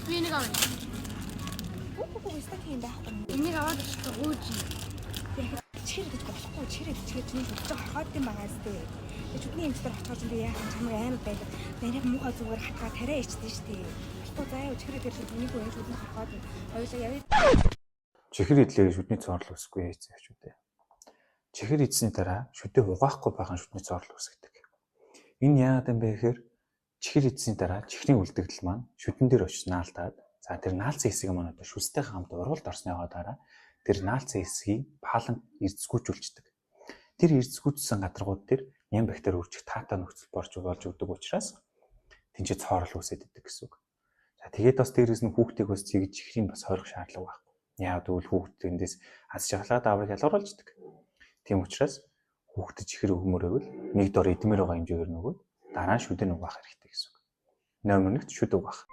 Би нэг авна. Үгүй стакин байхгүй. Энийг аваад ууж. Яг чихэр гэж болохгүй чихэр чинь өчиг хахаад юм байгаа сте. Чүдний эмчтэр очиж энэ яах юм чамайг амар байдаг. Нарийг муухай зүгээр хатгаа тариа ичдэн штэ. Болохгүй заяа чихэр дээр үнийг ууж шүдний хахаад хоёулаа явъя. Чихэр идлээ шүдний цоорл үсэхгүй яйцээ шүдээ. Чихэр идсний дараа шүдээ угаахгүй байгаа шүдний цоорл үсгдэг. Энэ яагаад юм бэ гэхээр чихэр идсний дараа чихрийн үлдэгдэл маань шүдэн дээр очиж наалтаад за тэр наалцсан хэсэг маань одоо шүстэйхэн хамт ургуулд орсныгоо дараа тэр наалцсан хэсгийг палан эрдэсгүүжүүлждэг. Тэр эрдэсгүүжсэн гадаргууд дээр ням бактери үржих таатай нөхцөл болж өгдөг учраас тэнцээ цоорл үсэд идэг гэсэн үг. За тэгээд бас дээрээс нь хүүхдийг бас цэгж чихрийн бас хорих шаардлага байхгүй. Яагаад гэвэл хүүхд эндээс аз жаргалаа даврыг ялгаруулждаг. Тийм учраас хүүхдэд чихэр өгмөрөөл нэг дор эдмээр байгаа хэмжээгээр нөгөөд дараа нь шүдэн угаах хэрэгтэй гэсэн үг. Номер 1 шүд угаах.